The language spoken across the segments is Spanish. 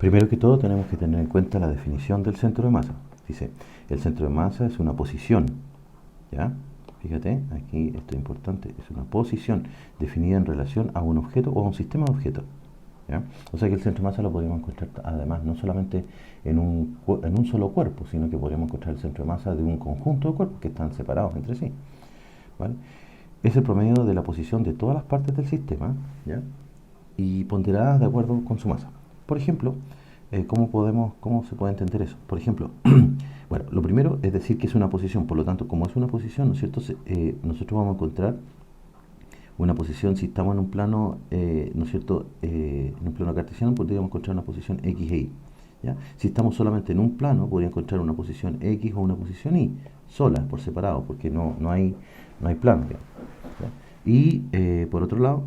Primero que todo tenemos que tener en cuenta la definición del centro de masa. Dice, el centro de masa es una posición, ¿ya? Fíjate, aquí esto es importante, es una posición definida en relación a un objeto o a un sistema de objetos, ¿ya? O sea que el centro de masa lo podríamos encontrar además no solamente en un solo cuerpo, sino que podríamos encontrar el centro de masa de un conjunto de cuerpos que están separados entre sí, ¿vale? Es el promedio de la posición de todas las partes del sistema, ¿ya? Y ponderadas de acuerdo con su masa. Por ejemplo, ¿cómo se puede entender eso? Por ejemplo, bueno, lo primero es decir que es una posición, por lo tanto, como es una posición, ¿no es cierto? Nosotros vamos a encontrar una posición, si estamos en un plano, ¿no es cierto? En un plano cartesiano, podríamos encontrar una posición X e Y, ¿ya? Si estamos solamente en un plano, podríamos encontrar una posición X o una posición Y, solas, por separado, porque no hay plano, digamos, ¿ya? Y por otro lado,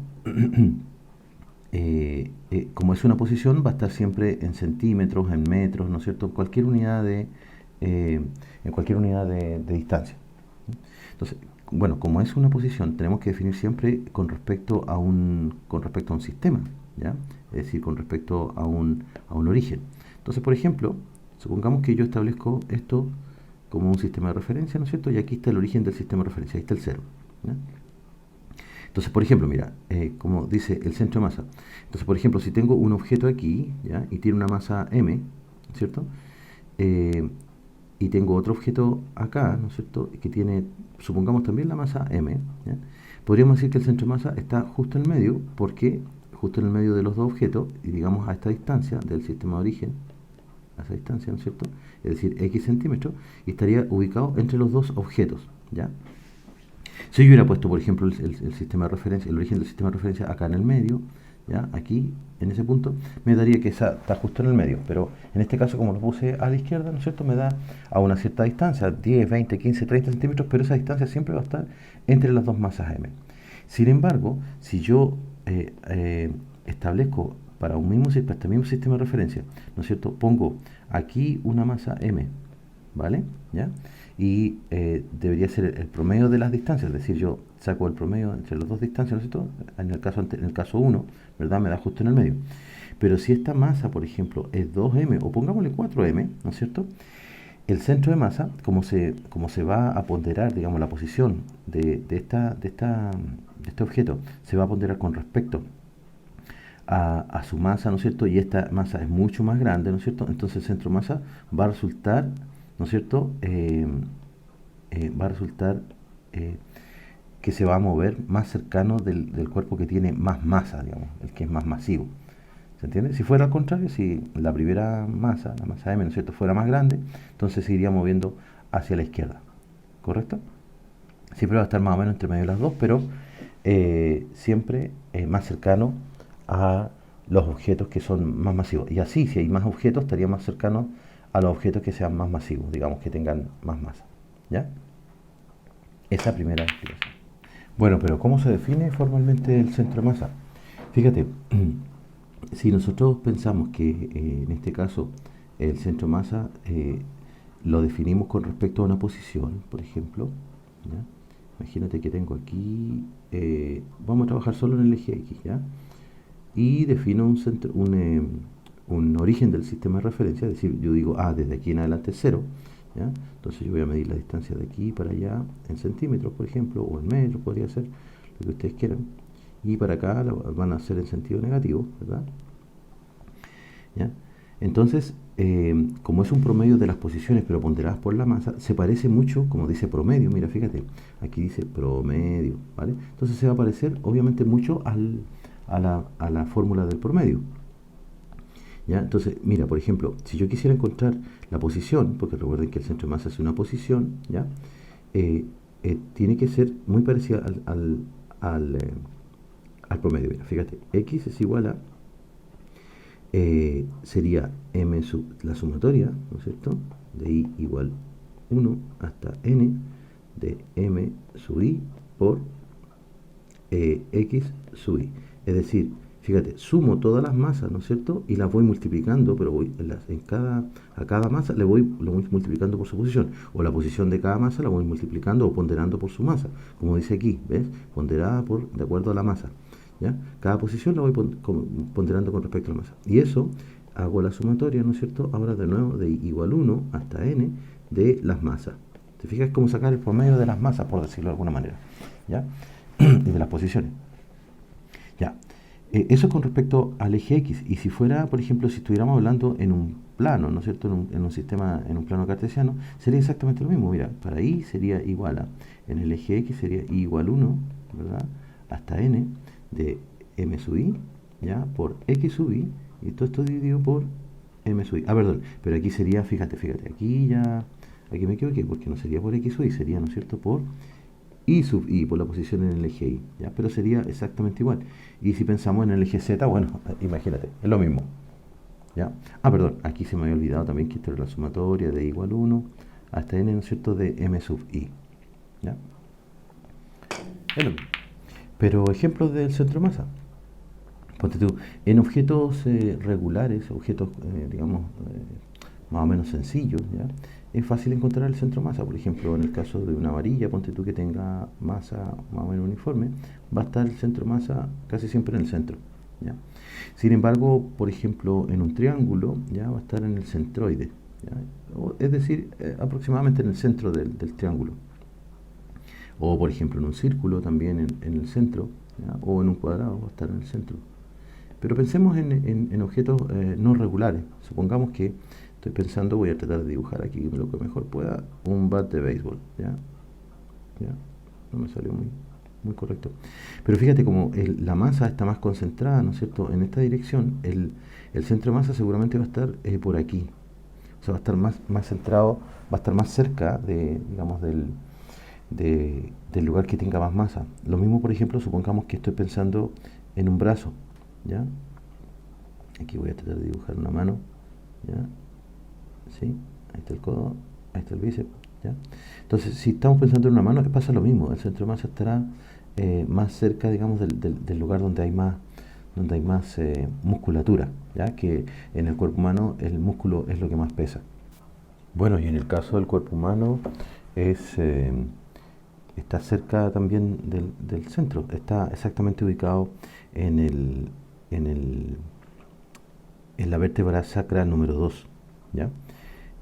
como es una posición, va a estar siempre en centímetros, en metros, ¿no es cierto? En cualquier unidad de distancia. Entonces, bueno, como es una posición, tenemos que definir siempre con respecto a un sistema, ¿ya? Es decir, con respecto a un origen. Entonces, por ejemplo, supongamos que yo establezco esto como un sistema de referencia, ¿no es cierto? Y aquí está el origen del sistema de referencia, ahí está el cero, ¿ya? Entonces, por ejemplo, mira, como dice el centro de masa. Entonces, por ejemplo, si tengo un objeto aquí, ¿ya? Y tiene una masa m, ¿cierto? Y tengo otro objeto acá, ¿no es cierto? Que tiene, supongamos también la masa m, ¿ya? Podríamos decir que el centro de masa está justo en el medio, porque justo en el medio de los dos objetos, y digamos a esta distancia del sistema de origen, a esa distancia, ¿no es cierto? Es decir, x centímetros, y estaría ubicado entre los dos objetos, ¿ya? Si yo hubiera puesto, por ejemplo, el sistema de referencia, el origen del sistema de referencia acá en el medio, ¿ya? Aquí, en ese punto, me daría que esa está justo en el medio. Pero en este caso, como lo puse a la izquierda, ¿no es cierto? Me da a una cierta distancia, 10, 20, 15, 30 centímetros, pero esa distancia siempre va a estar entre las dos masas m. Sin embargo, si yo establezco para este mismo sistema de referencia, ¿no es cierto? Pongo aquí una masa m, ¿vale? ¿Ya? Y debería ser el promedio de las distancias, es decir, yo saco el promedio entre las dos distancias, ¿no es cierto? En el caso 1, ¿verdad? Me da justo en el medio. Pero si esta masa, por ejemplo, es 2m, o pongámosle 4m, ¿no es cierto? El centro de masa, como se va a ponderar, digamos, la posición de este objeto, se va a ponderar con respecto a su masa, ¿no es cierto? Y esta masa es mucho más grande, ¿no es cierto? Entonces el centro de masa va a resultar, ¿no es cierto? Va a resultar que se va a mover más cercano del cuerpo que tiene más masa, digamos, el que es más masivo. ¿Se entiende? Si fuera al contrario, si la primera masa, la masa M, ¿no es cierto?, fuera más grande, entonces se iría moviendo hacia la izquierda, ¿correcto? Siempre va a estar más o menos entre medio de las dos, pero siempre más cercano a los objetos que son más masivos. Y así, si hay más objetos, estaría más cercano a los objetos que sean más masivos, digamos, que tengan más masa, ¿ya? Esa primera explicación. Bueno, pero ¿cómo se define formalmente el centro de masa? Fíjate, si nosotros pensamos que en este caso el centro de masa lo definimos con respecto a una posición, por ejemplo, ¿ya? Imagínate que tengo aquí, vamos a trabajar solo en el eje X, ¿ya? Y defino un origen del sistema de referencia, es decir, yo digo, desde aquí en adelante es 0, ¿ya? Entonces yo voy a medir la distancia de aquí para allá en centímetros, por ejemplo, o en metros, podría ser, lo que ustedes quieran. Y para acá van a ser en sentido negativo, ¿verdad? ¿Ya? Entonces, como es un promedio de las posiciones, pero ponderadas por la masa, se parece mucho, como dice promedio, mira, fíjate, aquí dice promedio, ¿vale? Entonces se va a parecer, obviamente, mucho a la fórmula del promedio. ¿Ya? Entonces, mira, por ejemplo, si yo quisiera encontrar la posición, porque recuerden que el centro de masa es una posición, ¿ya? Tiene que ser muy parecida al promedio. Mira, fíjate, x es igual a, sería m la sumatoria, ¿no es cierto? De i igual 1 hasta n de m sub i por x sub i. Es decir, fíjate, sumo todas las masas, ¿no es cierto? Y las voy multiplicando, pero a cada masa lo voy multiplicando por su posición. O la posición de cada masa la voy multiplicando o ponderando por su masa. Como dice aquí, ¿ves? Ponderada de acuerdo a la masa, ¿ya? Cada posición la voy ponderando con respecto a la masa. Y eso, hago la sumatoria, ¿no es cierto? Ahora de nuevo de igual 1 hasta n de las masas. ¿Te fijas? Es como sacar el promedio de las masas, por decirlo de alguna manera, ¿ya? Y de las posiciones. Ya. Eso con respecto al eje X. Y si fuera, por ejemplo, si estuviéramos hablando en un plano, ¿no es cierto? En un sistema, en un plano cartesiano, sería exactamente lo mismo. Mira, para I sería igual a, en el eje X sería I igual 1, ¿verdad? Hasta n de m sub i, ¿ya? Por x sub i, y todo esto dividido por m sub i. Ah, perdón, pero aquí sería, fíjate, aquí ya, aquí me equivoqué, porque no sería por x sub i, sería, ¿no es cierto?, por I sub i, por la posición en el eje y, ¿ya? Pero sería exactamente igual. Y si pensamos en el eje z, bueno, imagínate, es lo mismo, ¿ya? Ah, perdón, aquí se me había olvidado también que esto era la sumatoria de igual 1 hasta n, ¿no es cierto?, de m sub i, ¿ya? Es lo mismo. Pero ejemplos del centro de masa. Ponte tú, en objetos regulares, objetos, digamos, más o menos sencillos, ¿ya? Es fácil encontrar el centro de masa. Por ejemplo, en el caso de una varilla, ponte tú que tenga masa más o menos uniforme, va a estar el centro de masa casi siempre en el centro, ¿ya? Sin embargo, por ejemplo, en un triángulo, ya va a estar en el centroide, ¿ya? Es decir, aproximadamente en el centro del triángulo. O, por ejemplo, en un círculo también en el centro, ¿ya? O en un cuadrado va a estar en el centro. Pero pensemos en objetos no regulares. Supongamos que estoy pensando, voy a tratar de dibujar aquí lo que mejor pueda, un bat de béisbol, ¿ya? ¿Ya? No me salió muy correcto. Pero fíjate como la masa está más concentrada, ¿no es cierto?, en esta dirección, el centro de masa seguramente va a estar por aquí. O sea, va a estar más centrado, va a estar más cerca de, digamos, del lugar que tenga más masa. Lo mismo, por ejemplo, supongamos que estoy pensando en un brazo, ¿ya? Aquí voy a tratar de dibujar una mano, ¿ya? ¿Sí? Ahí está el codo, ahí está el bíceps, ¿ya? Entonces, si estamos pensando en una mano, pasa lo mismo. El centro de masa estará más cerca, digamos, del lugar donde hay más musculatura, ¿ya? Que en el cuerpo humano el músculo es lo que más pesa. Bueno, y en el caso del cuerpo humano está cerca también del centro, está exactamente ubicado en el, en el, en la vértebra sacra número 2, ¿ya?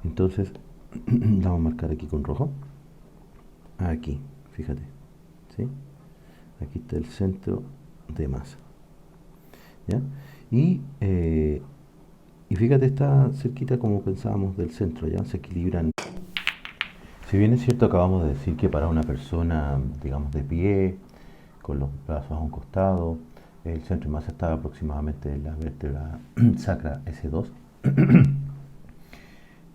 Entonces, la vamos a marcar aquí con rojo. Aquí, fíjate, ¿sí? Aquí está el centro de masa, ¿ya? Y fíjate, está cerquita como pensábamos del centro, ¿ya? Se equilibran. Si bien es cierto, acabamos de decir que para una persona, digamos, de pie, con los brazos a un costado, el centro de masa está aproximadamente en la vértebra sacra S2.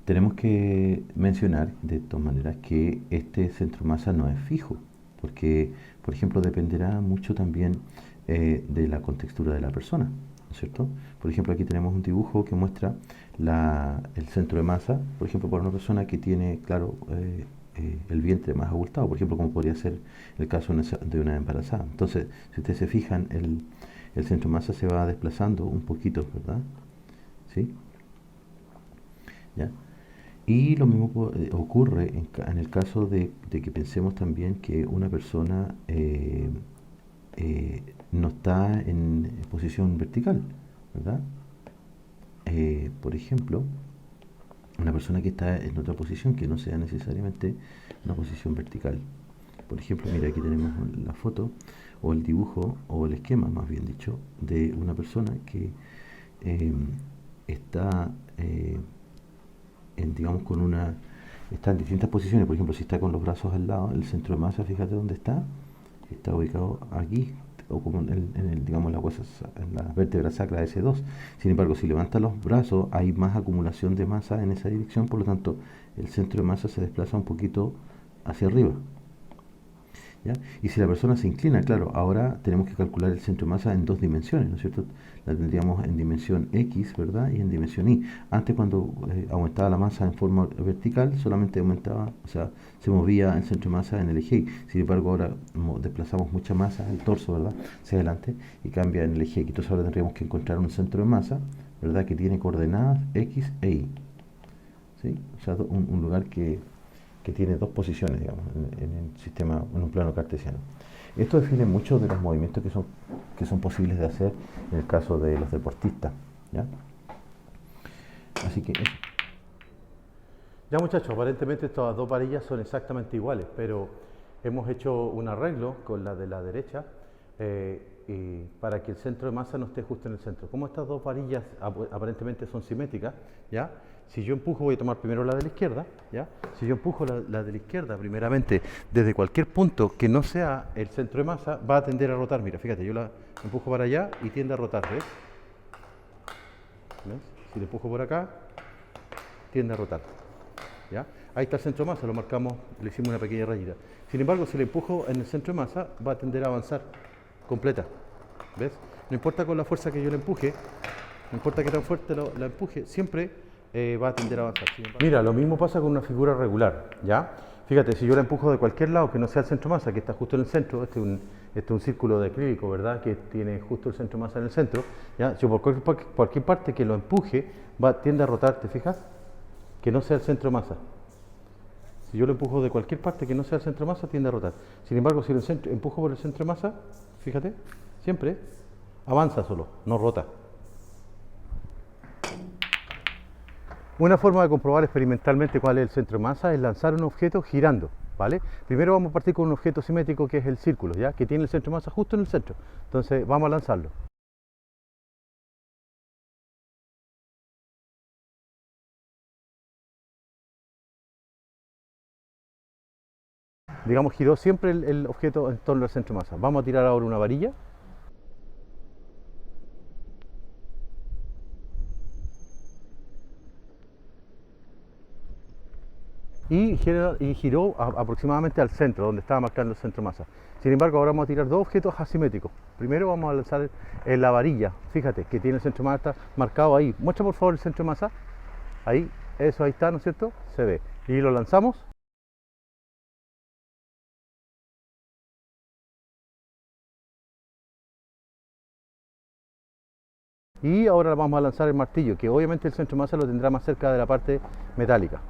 Tenemos que mencionar de todas maneras que este centro de masa no es fijo, porque, por ejemplo, dependerá mucho también de la contextura de la persona, ¿no es cierto? Por ejemplo, aquí tenemos un dibujo que muestra el centro de masa, por ejemplo, para una persona que tiene, claro, el vientre más abultado, por ejemplo, como podría ser el caso de una embarazada. Entonces, si ustedes se fijan, el centro de masa se va desplazando un poquito, ¿verdad? ¿Sí? ¿Ya? Y lo mismo ocurre en el caso de que pensemos también que una persona no está en posición vertical, ¿verdad? Por ejemplo, una persona que está en otra posición que no sea necesariamente una posición vertical. Por ejemplo, mira, aquí tenemos la foto o el dibujo o el esquema, más bien dicho, de una persona que eh, está digamos, está en distintas posiciones. Por ejemplo, si está con los brazos al lado, el centro de masa, fíjate dónde está ubicado aquí, o como digamos, en la vértebra sacra S2. Sin embargo, si levanta los brazos, hay más acumulación de masa en esa dirección, por lo tanto, el centro de masa se desplaza un poquito hacia arriba, ¿ya? Y si la persona se inclina, claro, ahora tenemos que calcular el centro de masa en dos dimensiones, ¿no es cierto? La tendríamos en dimensión X, ¿verdad? Y en dimensión Y. Antes, cuando aumentaba la masa en forma vertical, solamente aumentaba, o sea, se movía el centro de masa en el eje Y. Sin embargo, ahora desplazamos mucha masa, el torso, ¿verdad?, hacia adelante y cambia en el eje Y. Entonces ahora tendríamos que encontrar un centro de masa, ¿verdad?, que tiene coordenadas X e Y, ¿sí? O sea, un lugar que tiene dos posiciones, digamos, en el sistema, en un plano cartesiano. Esto define muchos de los movimientos que son posibles de hacer en el caso de los deportistas, ¿ya? Así que eso. Ya muchachos, aparentemente estas dos varillas son exactamente iguales, pero hemos hecho un arreglo con la de la derecha y para que el centro de masa no esté justo en el centro. Como estas dos varillas aparentemente son simétricas, ¿ya? Si yo empujo, voy a tomar primero la de la izquierda, ¿ya? Si yo empujo la de la izquierda, primeramente, desde cualquier punto que no sea el centro de masa, va a tender a rotar. Mira, fíjate, yo la empujo para allá y tiende a rotar, ¿ves? ¿Ves? Si le empujo por acá, tiende a rotar. ¿Ya? Ahí está el centro de masa, lo marcamos, le hicimos una pequeña rayita. Sin embargo, si le empujo en el centro de masa, va a tender a avanzar completa. ¿Ves? No importa con la fuerza que yo le empuje, no importa qué tan fuerte la empuje, siempre va a tender a avanzar. Mira, lo mismo pasa con una figura regular, ¿ya? Fíjate, si yo la empujo de cualquier lado que no sea el centro de masa, que está justo en el centro, este es un círculo de acrílico, ¿verdad? Que tiene justo el centro de masa en el centro, ¿ya? Yo por cualquier parte que lo empuje, tiende a rotar, ¿te fijas? Que no sea el centro de masa. Si yo lo empujo de cualquier parte que no sea el centro de masa, tiende a rotar. Sin embargo, si lo empujo por el centro de masa, fíjate, siempre avanza solo, no rota. Una forma de comprobar experimentalmente cuál es el centro de masa es lanzar un objeto girando, ¿vale? Primero vamos a partir con un objeto simétrico que es el círculo, ¿ya? Que tiene el centro de masa justo en el centro. Entonces vamos a lanzarlo. Digamos, giró siempre el objeto en torno al centro de masa. Vamos a tirar ahora una varilla. Y giró aproximadamente al centro, donde estaba marcando el centro de masa. Sin embargo, ahora vamos a tirar dos objetos asimétricos. Primero vamos a lanzar la varilla, fíjate, que tiene el centro de masa marcado ahí. Muestra por favor el centro de masa. Ahí, eso, ahí está, ¿no es cierto? Se ve. Y lo lanzamos. Y ahora vamos a lanzar el martillo, que obviamente el centro de masa lo tendrá más cerca de la parte metálica.